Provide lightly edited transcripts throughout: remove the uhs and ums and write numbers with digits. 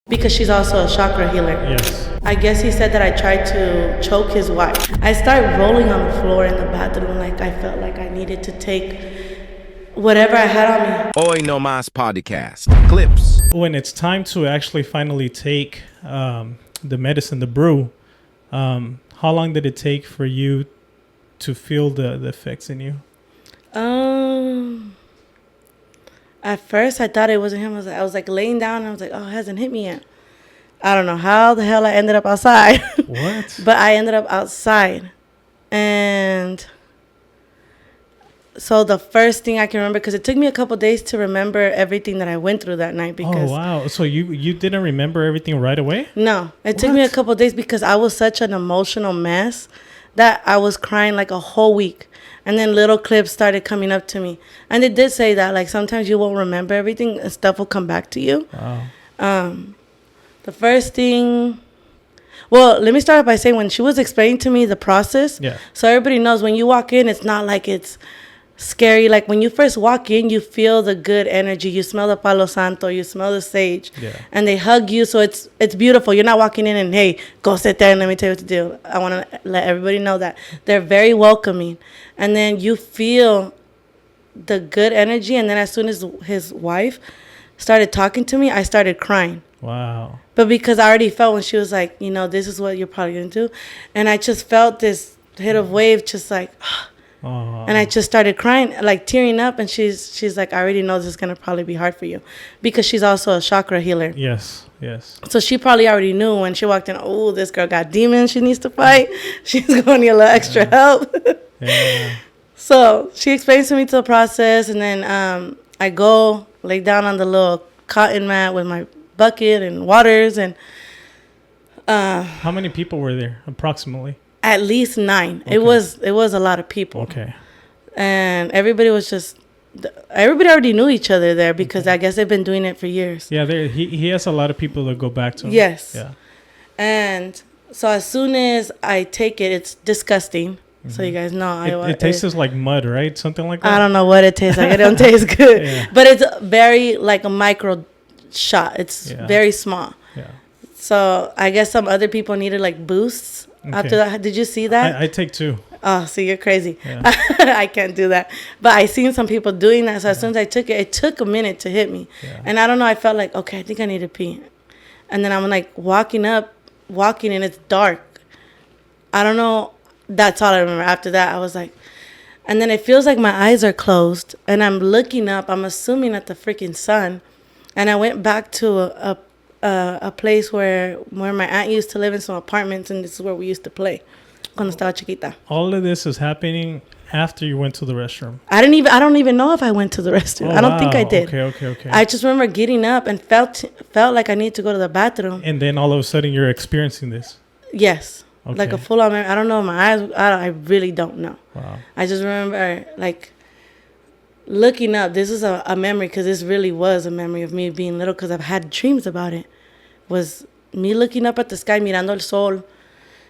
Because she's also a chakra healer. Yes. I guess he said that I tried to choke his wife. I started rolling on the floor in the bathroom like I felt like I needed to take whatever I had on me. Nomas podcast clips. When it's time to actually finally take the medicine, the brew, how long did it take for you to feel the effects in you? At first I thought it wasn't him. I was like laying down and I was like, oh, it hasn't hit me yet. I don't know how the hell I ended up outside. What? But I ended up outside. And so the first thing I can remember, because it took me a couple days to remember everything that I went through that night. Because oh, wow. So you didn't remember everything right away? No. It took me a couple days because I was such an emotional mess that I was crying like a whole week. And then little clips started coming up to me. And it did say that, like, sometimes you won't remember everything and stuff will come back to you. Wow. The first thing... Well, let me start by saying when she was explaining to me the process. Yeah. So everybody knows when you walk in, it's not like it's scary. Like when you first walk in, you feel the good energy. You smell the Palo Santo. You smell the sage. Yeah. And they hug you. So it's beautiful. You're not walking in and, hey, go sit there and let me tell you what to do. I want to let everybody know that. They're very welcoming. And then you feel the good energy. And then as soon as his wife started talking to me, I started crying. Wow. But because I already felt when she was like, you know, this is what you're probably going to do. And I just felt this hit of wave just like... Oh. And I just started crying, like tearing up. And she's like, I already know this is going to probably be hard for you. Because she's also a chakra healer. Yes, yes. So she probably already knew when she walked in, oh, this girl got demons she needs to fight. She's going to need a little extra help. Yeah. So she explains to me the process. And then I go lay down on the little cotton mat with my bucket and waters. And how many people were there approximately? At least 9. Okay. It was a lot of people. Okay. And everybody already knew each other there because I guess they've been doing it for years. Yeah, he has a lot of people that go back to him. Yes. Yeah. And so as soon as I take it, it's disgusting. Mm-hmm. So you guys know. It tastes like mud, right? Something like that? I don't know what it tastes like. It don't taste good. Yeah. But it's very like a micro shot. It's very small. Yeah. So I guess some other people needed like boosts. Okay. After that, did you see that? I take 2. Oh, see, you're crazy. Yeah. I can't do that. But I seen some people doing that. So as soon as I took it, it took a minute to hit me. Yeah. And I don't know, I felt like, okay, I think I need to pee. And then I'm like walking and it's dark. I don't know. That's all I remember. After that, I was like, and then it feels like my eyes are closed. And I'm looking up. I'm assuming at the freaking sun. And I went back to a place where my aunt used to live in some apartments, and this is where we used to play cuando estaba chiquita. All of this is happening after you went to the restroom. I don't even know if I went to the restroom. I don't think I did. Okay. I just remember getting up and felt like I needed to go to the bathroom. And then all of a sudden you're experiencing this. Yes. Okay. Like a full on memory. I don't know, my eyes, I really don't know. Wow. I just remember like looking up. This is a memory because this really was a memory of me being little because I've had dreams about it. Was me looking up at the sky, mirando el sol,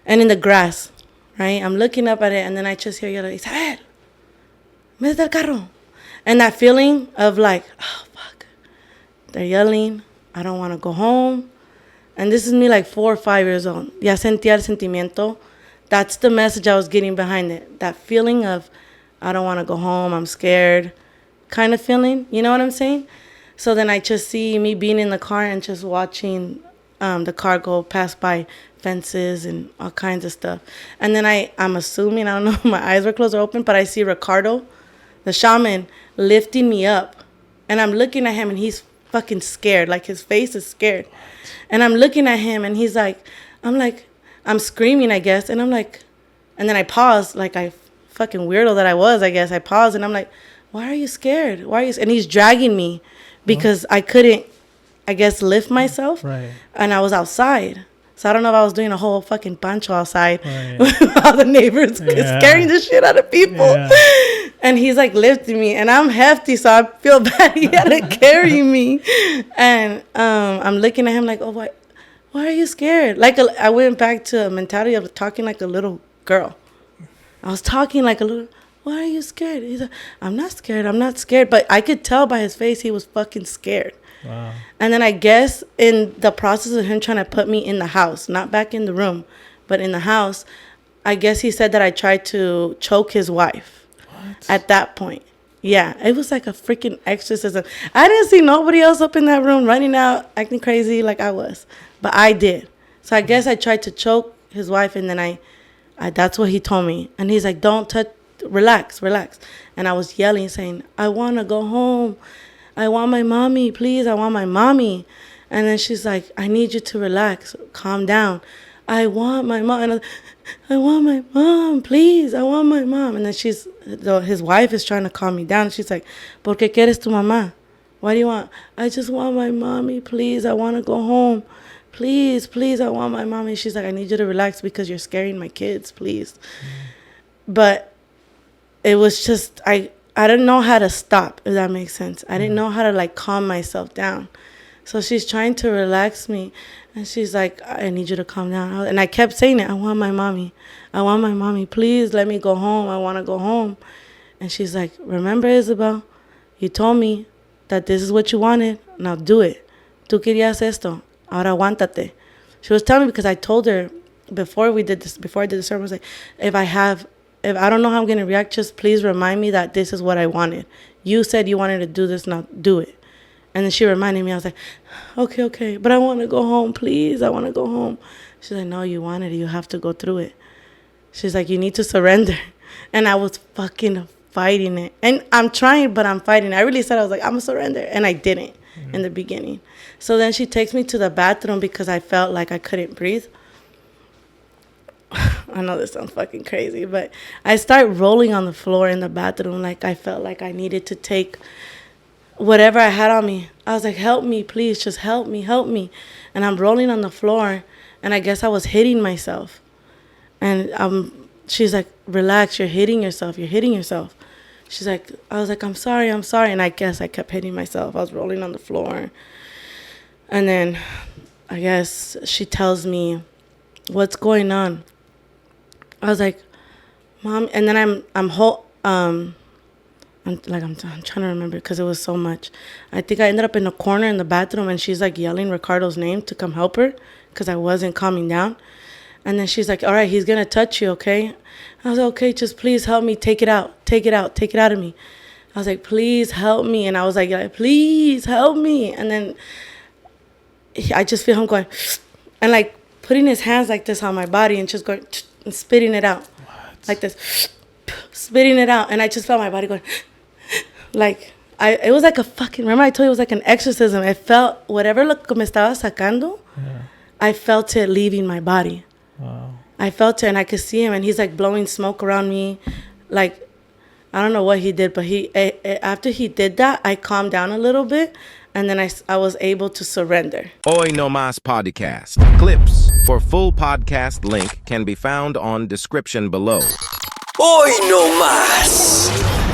and in the grass, right? I'm looking up at it, and then I just hear yelling, Isabel, métete al carro. And that feeling of like, oh, fuck. They're yelling. I don't want to go home. And this is me like 4 or 5 years old. Ya sentía el sentimiento. That's the message I was getting behind it. That feeling of, I don't want to go home. I'm scared kind of feeling. You know what I'm saying? So then I just see me being in the car and just watching the car go past by fences and all kinds of stuff. And then I'm assuming, I don't know if my eyes were closed or open, but I see Ricardo, the shaman, lifting me up. And I'm looking at him and he's fucking scared. Like his face is scared. And I'm looking at him and he's like, I'm screaming, I guess. And I'm like, and then I pause like I fucking weirdo that I was, I guess. I pause and I'm like, why are you scared? And he's dragging me. Because I couldn't, I guess, lift myself. Right. And I was outside. So I don't know if I was doing a whole fucking pancho outside. Right. With all the neighbors scaring the shit out of people. Yeah. And he's like lifting me. And I'm hefty, so I feel bad. He had to carry me. And I'm looking at him like, oh, why are you scared? Like I went back to a mentality of talking like a little girl. I was talking like a little... Why are you scared? He's like, I'm not scared. But I could tell by his face he was fucking scared. Wow. And then I guess in the process of him trying to put me in the house, not back in the room, but in the house, I guess he said that I tried to choke his wife. What? At that point. Yeah, it was like a freaking exorcism. I didn't see nobody else up in that room running out, acting crazy like I was. But I did. So I guess I tried to choke his wife, and then I that's what he told me. And he's like, don't touch, relax. And I was yelling, saying, I want to go home. I want my mommy, please. I want my mommy. And then she's like, I need you to relax. Calm down. I want my mom. And I was, I want my mom, please. I want my mom. And then his wife is trying to calm me down. She's like, ¿Por qué quieres tu mamá? What do you want? I just want my mommy, please. I want to go home. Please, I want my mommy. She's like, I need you to relax because you're scaring my kids, please. But it was just, I didn't know how to stop, if that makes sense. I didn't know how to, like, calm myself down. So she's trying to relax me. And she's like, I need you to calm down. And I kept saying it. I want my mommy. I want my mommy. Please let me go home. I want to go home. And she's like, remember, Isabel, you told me that this is what you wanted. Now do it. Tú querías esto. Ahora aguántate. She was telling me because I told her before I did the sermon, I was like, if I don't know how I'm going to react, just please remind me that this is what I wanted. You said you wanted to do this. Now do it. And then she reminded me, I was like, okay, but I want to go home, please. I want to go home. She's like, no, you wanted it. You have to go through it. She's like, you need to surrender. And I was fucking fighting it. And I'm trying, but I'm fighting. I really said, I was like, I'm going to surrender. And I didn't in the beginning. So then she takes me to the bathroom because I felt like I couldn't breathe. I know this sounds fucking crazy, but I start rolling on the floor in the bathroom like I felt like I needed to take whatever I had on me. I was like, help me, please, just help me. And I'm rolling on the floor, and I guess I was hitting myself. And she's like, relax, you're hitting yourself. She's like, I was like, I'm sorry. And I guess I kept hitting myself. I was rolling on the floor. And then I guess she tells me, what's going on? I was like, Mom. And then I'm trying to remember because it was so much. I think I ended up in a corner in the bathroom, and she's like yelling Ricardo's name to come help her because I wasn't calming down. And then she's like, all right, he's going to touch you, okay? I was like, okay, just please help me. Take it out of me. I was like, please help me. And I was like, please help me. And then I just feel him going and like putting his hands like this on my body and just going and spitting it out. What? Like this, spitting it out. And I just felt my body going like, it was like a fucking, remember I told you it was like an exorcism. I felt whatever me estaba sacando, I felt it leaving my body. Wow. I felt it, and I could see him, and he's like blowing smoke around me. Like, I don't know what he did, but after he did that, I calmed down a little bit, and then I was able to surrender. Hoy Nomas podcast. Clips for full podcast link can be found on description below. Hoy no más.